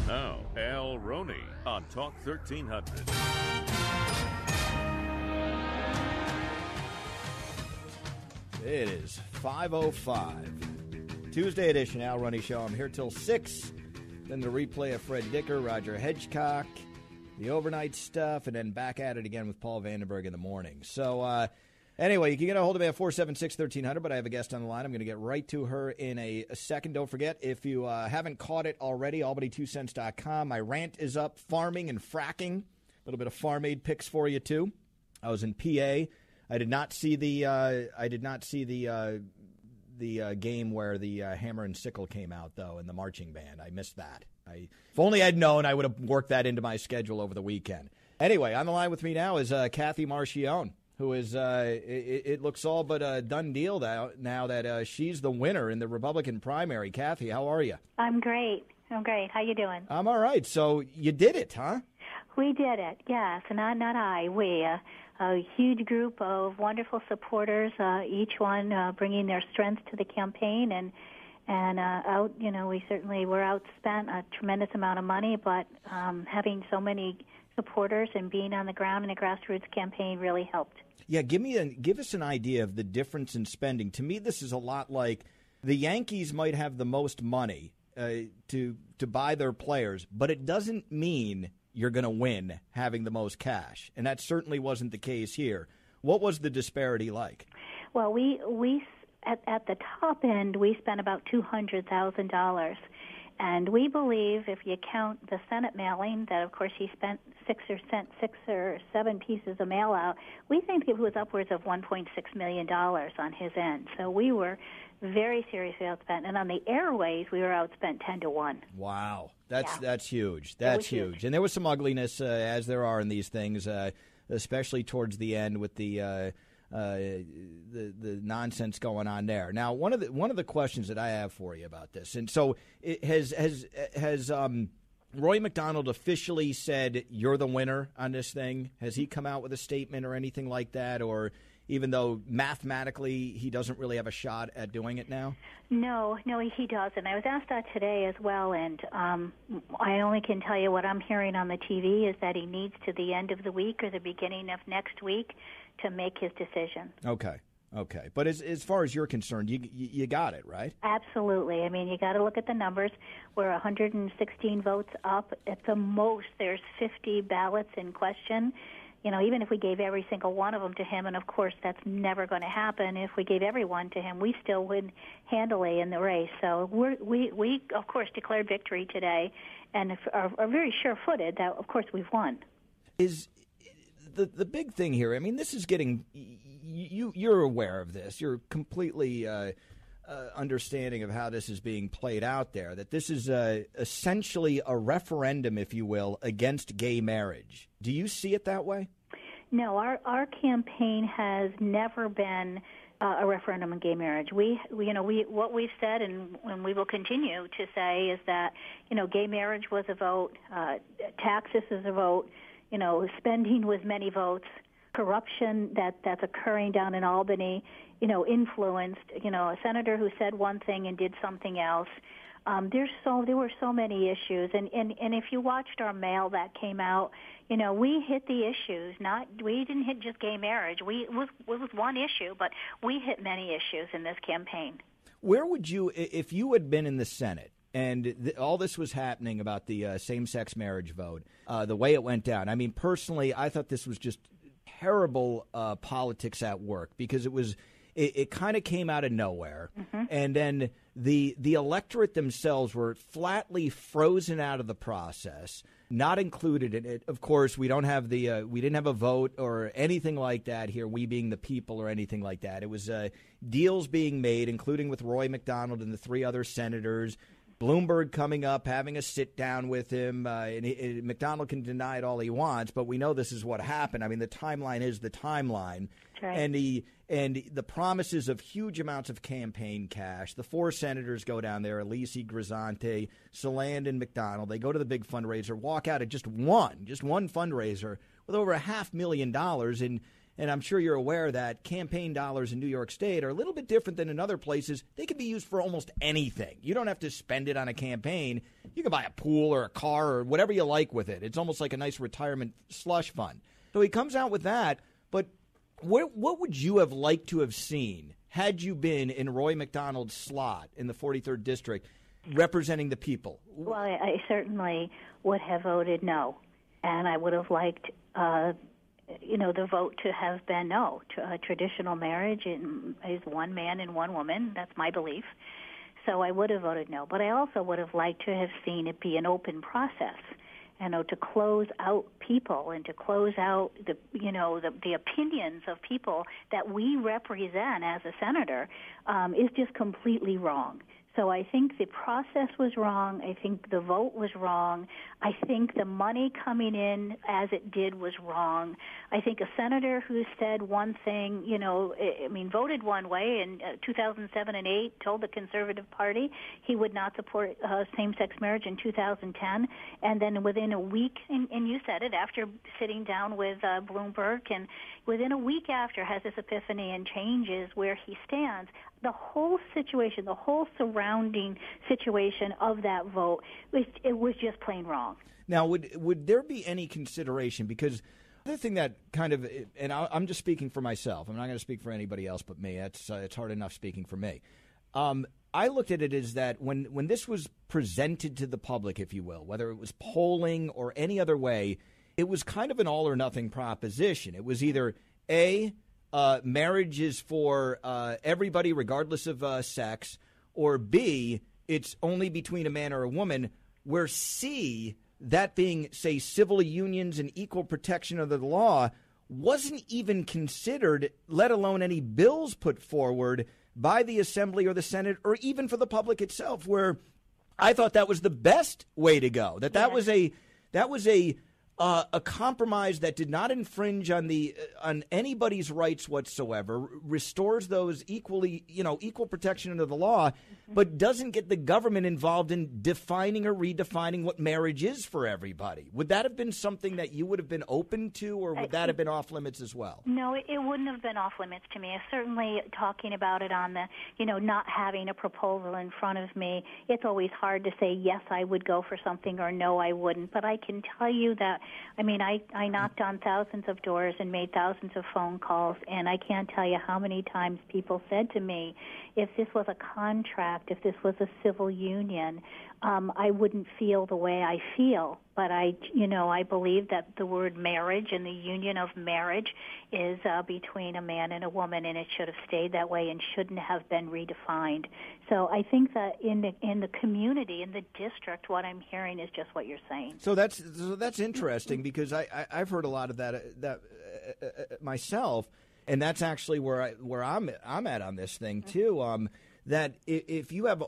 Now, Al Roney on Talk 1300. It is 5:05. Tuesday edition, Al Roney Show. I'm here till 6. Then the replay of Fred Dicker, Roger Hedgecock, the overnight stuff, and then back at it again with Paul Vandenberg in the morning. So, anyway, you can get a hold of me at 476-1300, but I have a guest on the line. I'm going to get right to her in a second. Don't forget, if you haven't caught it already, Albany2cents.com. My rant is up, farming and fracking. A little bit of farm aid picks for you, too. I was in PA. I did not see the game where the hammer and sickle came out, though, in the marching band. I missed that. If only I'd known, I would have worked that into my schedule over the weekend. Anyway, on the line with me now is Kathy Marchione, who is, it looks all but a done deal now that she's the winner in the Republican primary. Kathy, how are you? I'm great. How you doing? I'm all right. So you did it, huh? We did it, yes. Not I. We, a huge group of wonderful supporters, each one bringing their strength to the campaign, and we certainly were outspent a tremendous amount of money, but having so many supporters and being on the ground in a grassroots campaign really helped. Yeah, give us an idea of the difference in spending. To me, this is a lot like the Yankees might have the most money to buy their players, but it doesn't mean you're going to win having the most cash, and that certainly wasn't the case here. What was the disparity like? Well, we at the top end, we spent about $200,000, and we believe if you count the Senate mailing, that of course he spent six or seven pieces of mail out, we think it was upwards of $1.6 million on his end. So we were very seriously outspent, and on the airways, we were outspent 10-1. Wow, that's huge. That's huge. And there was some ugliness, as there are in these things, especially towards the end with the nonsense going on there. Now, one of the questions that I have for you about this, and so has Roy McDonald officially said you're the winner on this thing? Has he come out with a statement or anything like that, or even though mathematically he doesn't really have a shot at doing it now? No, he doesn't. I was asked that today as well, and I only can tell you what I'm hearing on the TV is that he needs to the end of the week or the beginning of next week to make his decision. Okay. But as far as you're concerned, you got it, right? Absolutely. I mean, you got to look at the numbers. We're 116 votes up. At the most, there's 50 ballots in question. You know, even if we gave every single one of them to him, and of course that's never going to happen. If we gave every one to him, we still would handily in the race. So we of course declared victory today, and are very sure-footed that of course we've won. Is the big thing here? I mean, this is getting you're aware of this. You're completely understanding of how this is being played out there. That this is essentially a referendum, if you will, against gay marriage. Do you see it that way? No, our campaign has never been a referendum on gay marriage. We what we've said and we will continue to say is that gay marriage was a vote, taxes is a vote, spending was many votes, corruption that's occurring down in Albany, influenced, a senator who said one thing and did something else. There were so many issues, and if you watched our mail that came out, we hit the issues. We didn't hit just gay marriage. It was one issue, but we hit many issues in this campaign. Where would you, if you had been in the Senate and all this was happening about the same-sex marriage vote, the way it went down? I mean, personally, I thought this was just terrible politics at work because it kind of came out of nowhere, and then the electorate themselves were flatly frozen out of the process, not included in it. Of course, we don't have we didn't have a vote or anything like that here, we being the people or anything like that. It was deals being made, including with Roy McDonald and the three other senators. Bloomberg coming up, having a sit-down with him. McDonald can deny it all he wants, but we know this is what happened. I mean, the timeline is the timeline. Right. And the promises of huge amounts of campaign cash. The four senators go down there, Elise, Grisanti, Saland, and McDonald. They go to the big fundraiser, walk out at just one fundraiser with over $500,000. And And I'm sure you're aware that campaign dollars in New York State are a little bit different than in other places. They can be used for almost anything. You don't have to spend it on a campaign. You can buy a pool or a car or whatever you like with it. It's almost like a nice retirement slush fund. So he comes out with that. But what would you have liked to have seen had you been in Roy McDonald's slot in the 43rd District representing the people? Well, I certainly would have voted no. And I would have liked the vote to have been no. Traditional marriage is one man and one woman. That's my belief. So I would have voted no. But I also would have liked to have seen it be an open process, to close out people and to close out the opinions of people that we represent as a senator is just completely wrong. So I think the process was wrong. I think the vote was wrong. I think the money coming in as it did was wrong. I think a senator who said one thing, voted one way in 2007 and 8, told the Conservative Party he would not support same-sex marriage in 2010, and then within a week, and you said it, after sitting down with Bloomberg, and within a week after has this epiphany and changes where he stands. The whole situation, the whole surrounding situation of that vote, it was just plain wrong. Now, would there be any consideration? Because the other thing that kind of, and I'm just speaking for myself. I'm not going to speak for anybody else but me. It's hard enough speaking for me. I looked at it as that when this was presented to the public, if you will, whether it was polling or any other way, it was kind of an all-or-nothing proposition. It was either A, marriage is for everybody regardless of sex, or B, it's only between a man or a woman, where C, that being, say, civil unions and equal protection under the law, wasn't even considered, let alone any bills put forward by the Assembly or the Senate or even for the public itself, where I thought that was the best way to go, that was a compromise that did not infringe on anybody's rights whatsoever, restores those equal protection under the law, but doesn't get the government involved in defining or redefining what marriage is for everybody. Would that have been something that you would have been open to, or would that have been off limits as well? No, it wouldn't have been off limits to me. Certainly talking about it on the, not having a proposal in front of me, it's always hard to say, yes, I would go for something, or no, I wouldn't. But I can tell you that, I knocked on thousands of doors and made thousands of phone calls, and I can't tell you how many times people said to me, if this was a contract, if this was a civil union, I wouldn't feel the way I feel. But I believe that the word marriage and the union of marriage is between a man and a woman, and it should have stayed that way and shouldn't have been redefined. So I think that in the community, in the district, what I'm hearing is just what you're saying. So that's interesting, because I've heard a lot of that myself, and that's actually where I'm at on this thing too. That if you have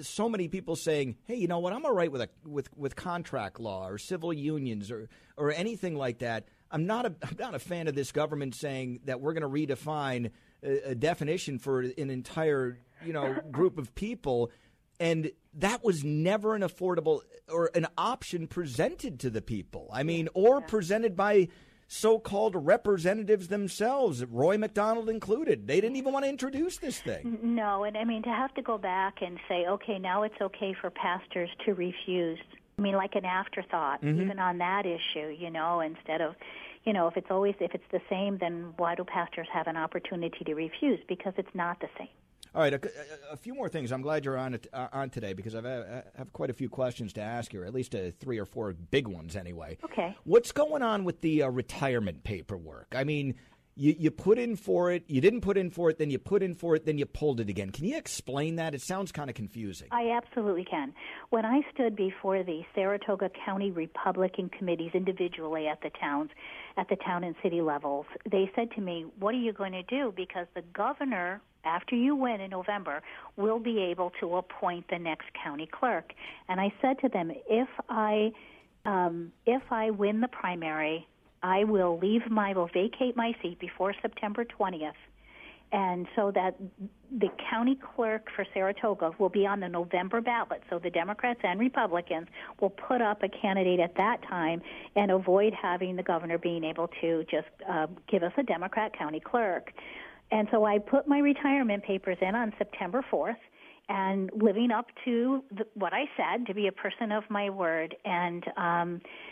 so many people saying, hey, you know what, I'm all right with contract law or civil unions or anything like that, I'm not a fan of this government saying that we're going to redefine a definition for an entire group of people. And that was never an affordable or an option presented to the people. Presented by so-called representatives themselves, Roy McDonald included. They didn't even want to introduce this thing. No, and to have to go back and say, okay, now it's okay for pastors to refuse. Like an afterthought, even on that issue, instead of, if it's the same, then why do pastors have an opportunity to refuse? Because it's not the same. All right, a few more things. I'm glad you're on today, because I have quite a few questions to ask you, or at least 3 or 4 big ones anyway. Okay. What's going on with the retirement paperwork? You put in for it, you didn't put in for it, then you put in for it, then you pulled it again. Can you explain that? It sounds kind of confusing. I absolutely can. When I stood before the Saratoga County Republican committees individually at the town and city levels, they said to me, what are you going to do? Because the governor, after you win in November, will be able to appoint the next county clerk. And I said to them, if I win the primary, I will vacate my seat before September 20th, And so that the county clerk for Saratoga will be on the November ballot. So the Democrats and Republicans will put up a candidate at that time and avoid having the governor being able to just give us a Democrat county clerk. And so I put my retirement papers in on September 4th, and living up to what I said, to be a person of my word, and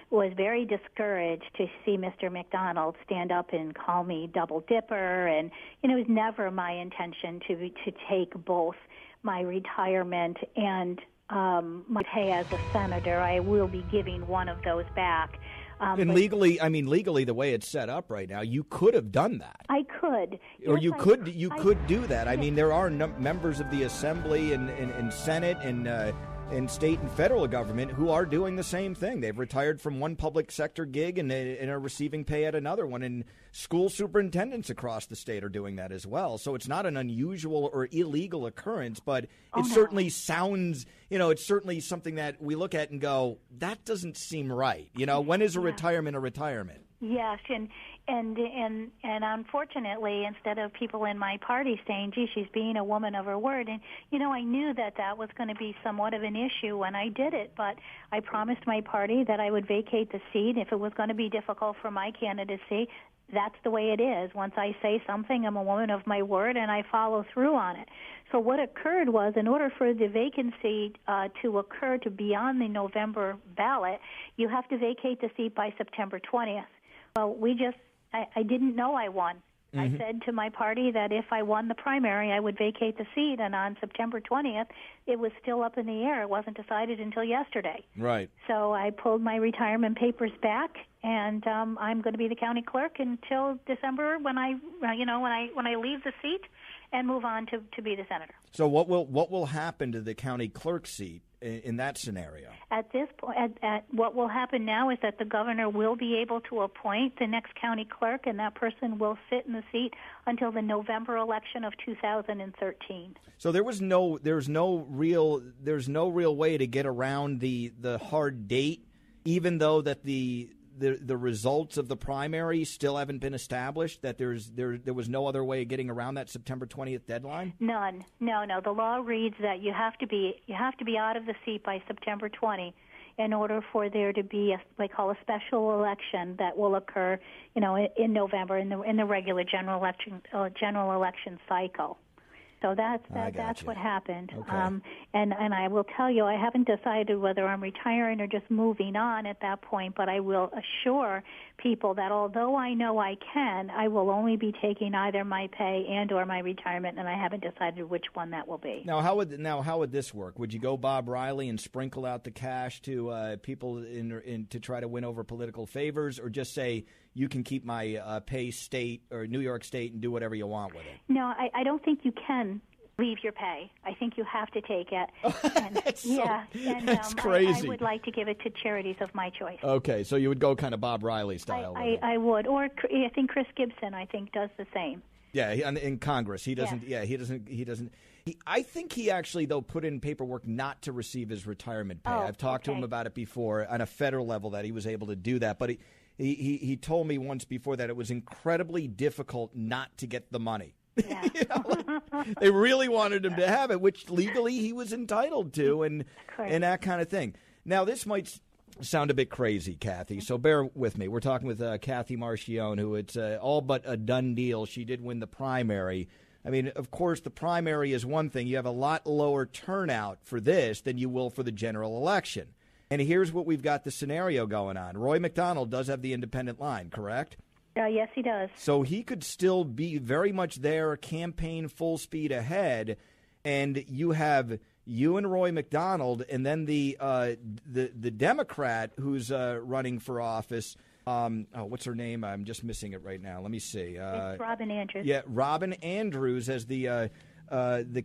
was very discouraged to see Mr. McDonald stand up and call me double dipper. And it was never my intention to take both my retirement and my pay as a senator. I will be giving one of those back. And legally, the way it's set up right now, you could have done that. I could. Or you could do that. I mean, there are members of the Assembly and Senate and state and federal government who are doing the same thing. They've retired from one public sector gig and are receiving pay at another one. And school superintendents across the state are doing that as well. So it's not an unusual or illegal occurrence, but it certainly sounds, it's certainly something that we look at and go, that doesn't seem right. When is a retirement a retirement? Yes, and unfortunately, instead of people in my party saying, gee, she's being a woman of her word, and, I knew that was going to be somewhat of an issue when I did it, but I promised my party that I would vacate the seat if it was going to be difficult for my candidacy. That's the way it is. Once I say something, I'm a woman of my word, and I follow through on it. So what occurred was, in order for the vacancy to occur to be on the November ballot, you have to vacate the seat by September 20th. Well, I didn't know I won. Mm-hmm. I said to my party that if I won the primary, I would vacate the seat, and on September 20th, it was still up in the air. It wasn't decided until yesterday. Right. So I pulled my retirement papers back, and I'm going to be the county clerk until December when I leave the seat and move on to be the senator. So what will happen to the county clerk seat in that scenario? At this point, what will happen now is that the governor will be able to appoint the next county clerk, and that person will sit in the seat until the November election of 2013. So there's no real way to get around the hard date, even though that the results of the primary still haven't been established, that there was no other way of getting around that September 20th deadline? None. No. The law reads that you have to be out of the seat by September 20 in order for there to be they call a special election that will occur, in November in the regular general election cycle. So that's what happened. Okay. And I will tell you, I haven't decided whether I'm retiring or just moving on at that point, but I will assure people that although I know I can, I will only be taking either my pay and or my retirement, and I haven't decided which one that will be. Now, how would this work? Would you go Bob Riley and sprinkle out the cash to people to try to win over political favors, or just say, you can keep my pay state or New York State and do whatever you want with it? No, I don't think you can leave your pay. I think you have to take it. And, that's crazy. I would like to give it to charities of my choice. Okay, so you would go kind of Bob Riley style. I would, or I think Chris Gibson, does the same. Yeah, in Congress, he doesn't. Yeah, he doesn't. I think he actually, though, put in paperwork not to receive his retirement pay. I've talked to him about it before on a federal level that he was able to do that, but he told me once before that it was incredibly difficult not to get the money. Yeah. They really wanted him to have it, which legally he was entitled to, and that kind of thing. Now, this might sound a bit crazy, Kathy, so bear with me. We're talking with Kathy Marchione, who it's all but a done deal. She did win the primary. I mean, of course, the primary is one thing. You have a lot lower turnout for this than you will for the general election. And here's what we've got the scenario going on. Roy McDonald does have the independent line, correct? Yes, he does. So he could still be very much there, campaign full speed ahead, and you have you and Roy McDonald, and then the Democrat who's running for office. What's her name? I'm just missing it right now. Let me see. It's Robin Andrews. Yeah, Robin Andrews as the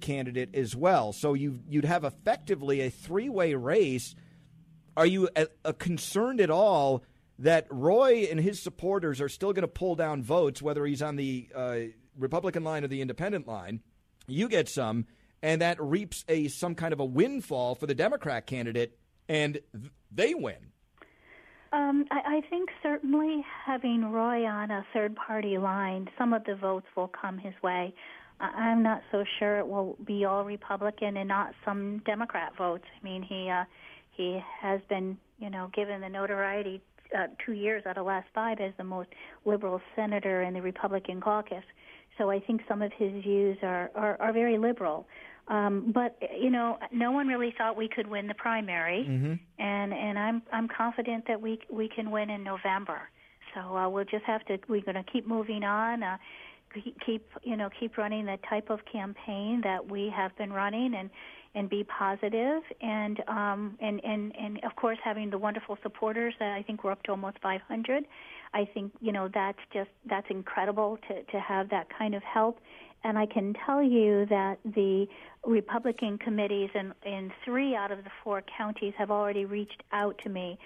candidate as well. So you'd have effectively a three-way race. Are you concerned at all that Roy and his supporters are still going to pull down votes, whether he's on the Republican line or the independent line? You get some, and that reaps some kind of a windfall for the Democrat candidate, and they win. I think certainly having Roy on a third-party line, some of the votes will come his way. I'm not so sure it will be all Republican and not some Democrat votes. I mean, he has been, given the notoriety 2 years out of the last 5 as the most liberal senator in the Republican caucus. So I think some of his views are very liberal. But no one really thought we could win the primary, and I'm confident that we can win in November. So we'll just have to. We're going to keep moving on. Keep running the type of campaign that we have been running, and be positive, and of course having the wonderful supporters. I think we're up to almost 500. I think that's incredible to have that kind of help. And I can tell you that the Republican committees in 3 out of the 4 counties have already reached out to me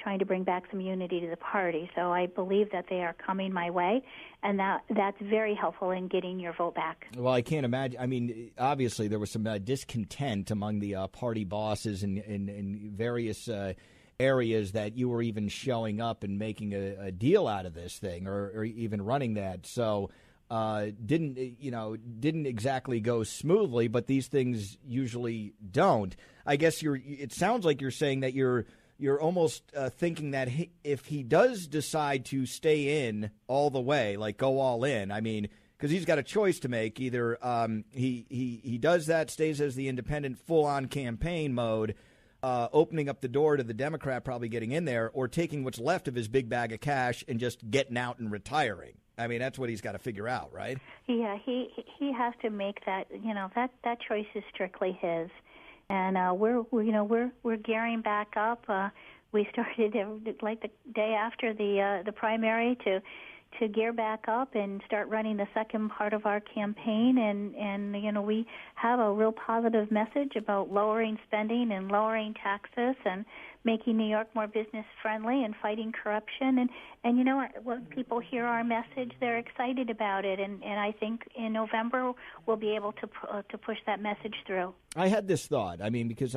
trying to bring back some unity to the party. So I believe that they are coming my way, and that's very helpful in getting your vote back. Well, I can't imagine. I mean, obviously there was some discontent among the party bosses in various areas that you were even showing up and making a deal out of this thing or even running that. So didn't exactly go smoothly, but these things usually don't. I guess it sounds like you're saying that you're almost thinking that if he does decide to stay in all the way, like go all in, I mean, because he's got a choice to make. Either he does that, stays as the independent full-on campaign mode, opening up the door to the Democrat probably getting in there, or taking what's left of his big bag of cash and just getting out and retiring. I mean, that's what he's got to figure out, right? Yeah, he has to make that. That choice is strictly his, and we're gearing back up. We started like the day after the primary to gear back up and start running the second part of our campaign, and we have a real positive message about lowering spending and lowering taxes and making New York more business friendly and fighting corruption. And when people hear our message, they're excited about it, and I think in November we'll be able to push that message through. I had this thought. I mean, because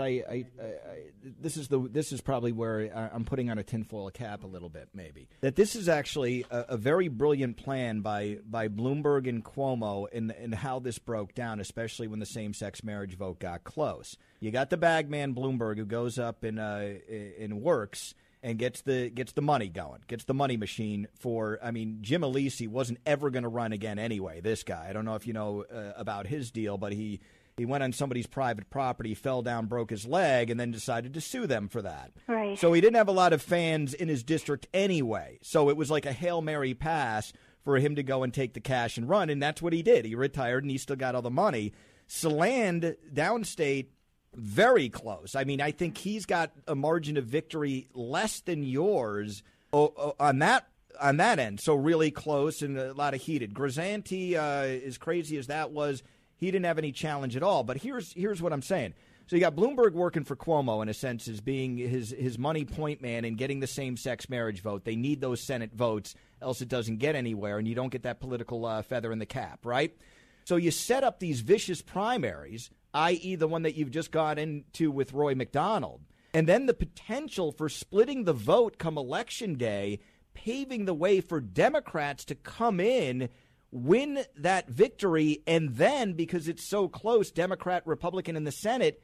this is probably where I'm putting on a tinfoil cap a little bit, maybe. That this is actually a very brilliant plan by Bloomberg and Cuomo in how this broke down, especially when the same-sex marriage vote got close. You got the bagman Bloomberg who goes up and works and gets the money going, gets the money machine for. I mean, Jim Alisi wasn't ever going to run again anyway. This guy, I don't know if you know about his deal, but he went on somebody's private property, fell down, broke his leg, and then decided to sue them for that. Right. So he didn't have a lot of fans in his district anyway. So it was like a Hail Mary pass for him to go and take the cash and run, and that's what he did. He retired, and he still got all the money. Saland, downstate, very close. I mean, I think he's got a margin of victory less than yours on that end. So really close and a lot of heated. Grisanti, as crazy as that was, he didn't have any challenge at all. But here's what I'm saying. So you got Bloomberg working for Cuomo in a sense as being his money point man and getting the same-sex marriage vote. They need those Senate votes, else it doesn't get anywhere, and you don't get that political feather in the cap, right? So you set up these vicious primaries, i.e. the one that you've just got into with Roy McDonald, and then the potential for splitting the vote come Election Day, paving the way for Democrats to come in, win that victory, and then, because it's so close, Democrat, Republican in the Senate,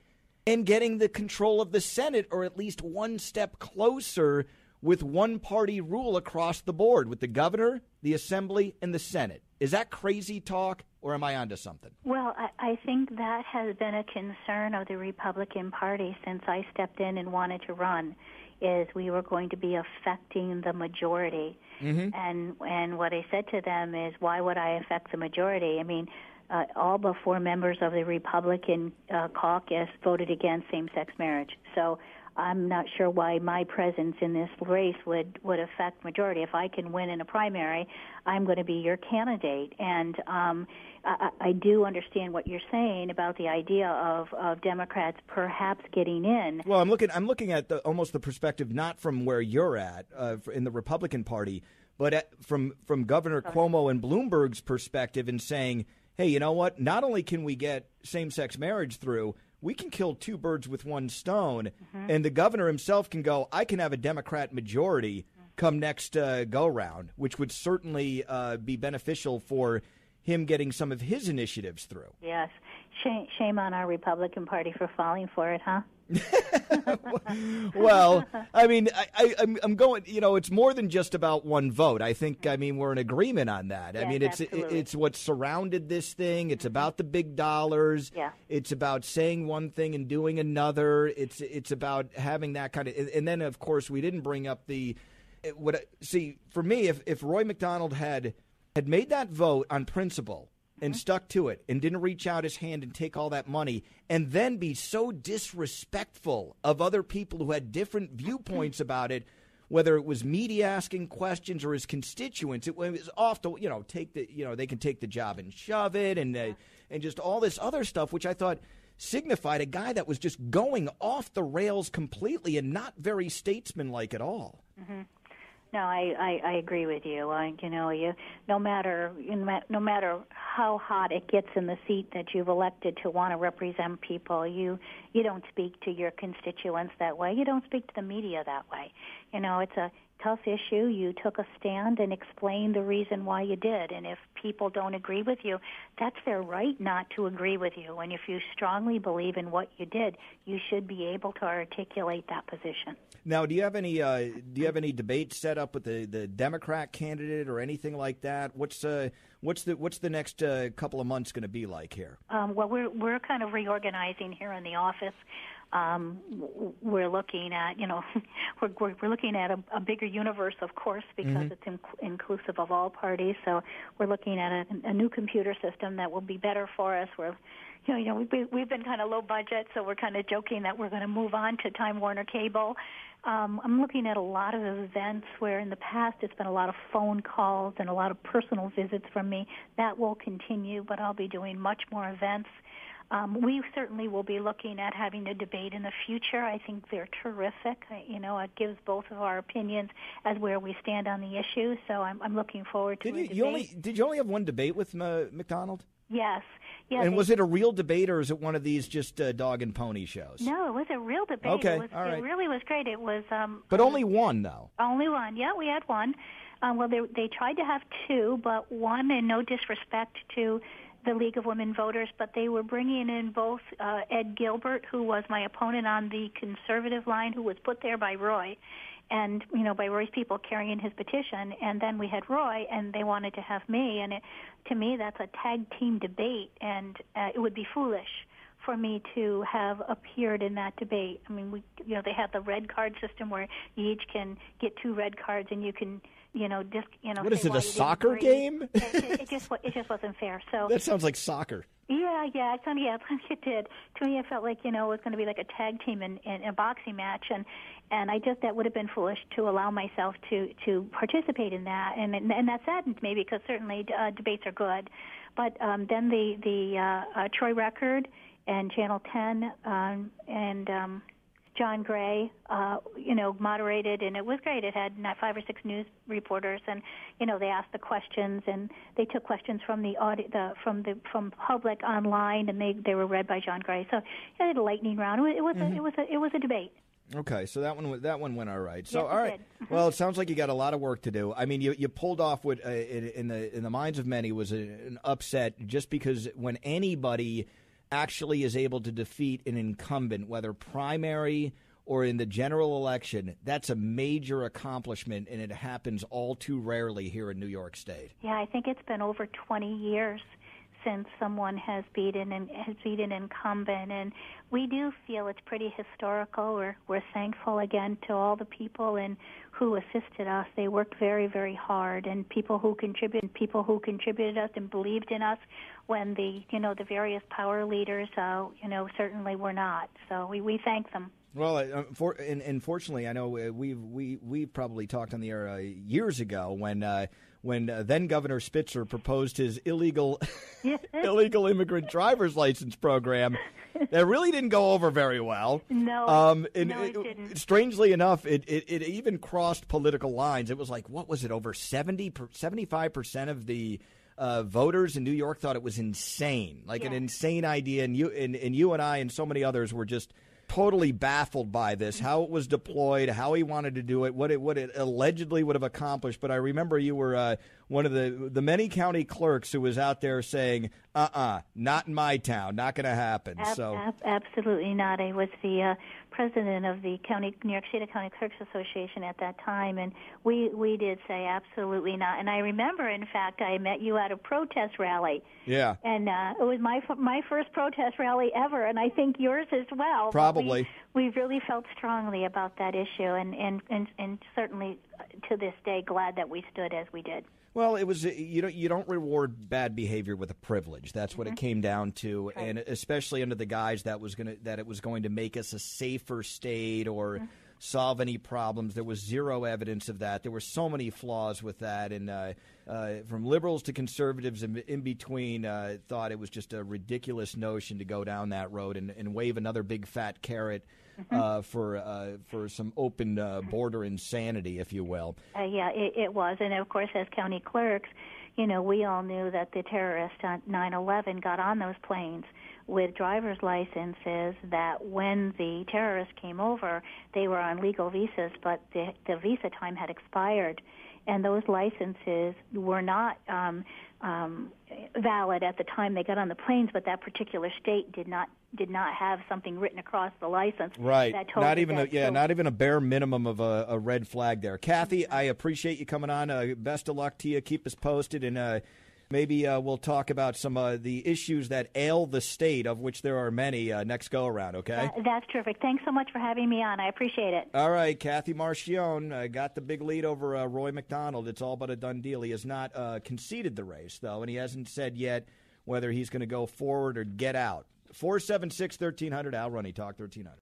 and getting the control of the Senate, or at least one step closer with one-party rule across the board, with the governor, the Assembly, and the Senate. Is that crazy talk, or am I onto something? Well, I think that has been a concern of the Republican Party since I stepped in and wanted to run, is we were going to be affecting the majority. Mm-hmm. And what I said to them is, why would I affect the majority? I mean, all but 4 members of the Republican caucus voted against same-sex marriage. So I'm not sure why my presence in this race would affect majority. If I can win in a primary, I'm going to be your candidate. And I do understand what you're saying about the idea of Democrats perhaps getting in. Well, I'm looking at almost the perspective not from where you're at in the Republican Party, but from Governor Cuomo and Bloomberg's perspective in saying, hey, you know what? Not only can we get same-sex marriage through, we can kill 2 birds with 1 stone, mm-hmm. and the governor himself can go, I can have a Democrat majority come next go-round, which would certainly be beneficial for him getting some of his initiatives through. Yes. Shame on our Republican Party for falling for it, huh? Well, I mean, I'm going. It's more than just about one vote. I think. I mean, we're in agreement on that. Yes, I mean, it's what surrounded this thing. It's about the big dollars. Yeah. It's about saying one thing and doing another. It's about having that kind of. And then, of course, we didn't bring up for me, if Roy McDonald had made that vote on principle and stuck to it and didn't reach out his hand and take all that money and then be so disrespectful of other people who had different viewpoints about it, whether it was media asking questions or his constituents, it was off to, they can take the job and shove it and just all this other stuff, which I thought signified a guy that was just going off the rails completely and not very statesmanlike at all. Mm-hmm. No, I agree with you. No matter how hot it gets in the seat that you've elected to want to represent people, you don't speak to your constituents that way. You don't speak to the media that way. It's a tough issue. You took a stand and explained the reason why you did. And if people don't agree with you, that's their right not to agree with you. And if you strongly believe in what you did, you should be able to articulate that position. Now, do you have any debates set up with the Democrat candidate or anything like that? What's the next couple of months going to be like here? Well, we're kind of reorganizing here in the office. We're looking at, we're looking at a bigger universe, of course, because it's inclusive of all parties. So we're looking at a new computer system that will be better for us. We've been kind of low budget, so we're kind of joking that we're going to move on to Time Warner Cable. I'm looking at a lot of events where in the past it's been a lot of phone calls and a lot of personal visits from me. That will continue, but I'll be doing much more events. We certainly will be looking at having a debate in the future. I think they're terrific. It gives both of our opinions as where we stand on the issue. So I'm looking forward to a debate. Did you only have one debate with McDonald? Yes. Yeah, and was it a real debate, or is it one of these just dog and pony shows? No, it was a real debate. Okay, all right. It really was great. It was. But only one, though. Only one. Yeah, we had one. Well, they tried to have two, but one, and no disrespect to the League of Women Voters, but they were bringing in both Ed Gilbert, who was my opponent on the conservative line, who was put there by Roy, and by Roy's people carrying his petition, and then we had Roy, and they wanted to have me, and to me that's a tag team debate, and it would be foolish for me to have appeared in that debate. I mean, they have the red card system where you each can get 2 red cards, and you can What is it, a soccer game? It just wasn't fair. So that sounds like soccer. Yeah, it did. To me, it felt like it was going to be like a tag team in a boxing match, and I just that would have been foolish to allow myself to participate in that, and that saddened me because certainly debates are good, but then the Troy Record and Channel 10 and John Gray, moderated, and it was great. It had 5 or 6 news reporters, and they asked the questions, and they took questions from from public online, and they were read by John Gray. So it had a lightning round. It was a debate. Okay, so that one went all right. So yes, all right, well, it sounds like you got a lot of work to do. I mean, you pulled off what in the minds of many was an upset, just because when anybody actually is able to defeat an incumbent, whether primary or in the general election, that's a major accomplishment, and it happens all too rarely here in New York State. Yeah, I think it's been over 20 years since someone has beaten an incumbent, and we do feel it's pretty historical. We're thankful again to all the people who assisted us. They worked very, very hard, and people who contributed us and believed in us when the various power leaders certainly were not. So we thank them. Well, unfortunately, I know we probably talked on the air years ago when then Governor Spitzer proposed his illegal immigrant driver's license program. That really didn't go over very well. No, it didn't. Strangely enough, it even crossed political lines. It was like, what was it, over 75% of the voters in New York thought it was insane, an insane idea, and you and I and so many others were just totally baffled by this, how it was deployed, how he wanted to do it, what it allegedly would have accomplished. But I remember you were one of the many county clerks who was out there saying, not in my town, not going to happen. Absolutely not. I was the president of the New York State County Clerks Association at that time, and we did say absolutely not. And I remember, in fact, I met you at a protest rally. Yeah. And it was my first protest rally ever, and I think yours as well. Probably. We really felt strongly about that issue, and certainly to this day glad that we stood as we did. Well, it was you don't reward bad behavior with a privilege. That's what it came down to, Right. And especially under the guise that it was going to make us a safer state or solve any problems. There was zero evidence of that. There were so many flaws with that, and from liberals to conservatives in between thought it was just a ridiculous notion to go down that road and wave another big fat carrot for some open border insanity, if you will. Yeah, it was. And, of course, as county clerks, we all knew that the terrorists on 9/11 got on those planes with driver's licenses, that when the terrorists came over, they were on legal visas, but the visa time had expired. And those licenses were not valid at the time they got on the planes, but that particular state did not have something written across the license. Right. That told not you even not even a bare minimum of a red flag there. Kathy, I appreciate you coming on. Best of luck to you. Keep us posted, and maybe we'll talk about some of the issues that ail the state, of which there are many, next go-around, okay? That's terrific. Thanks so much for having me on. I appreciate it. All right, Kathy Marchione got the big lead over Roy McDonald. It's all but a done deal. He has not conceded the race, though, and he hasn't said yet whether he's going to go forward or get out. 476-1300, Al Roney, Talk 1300.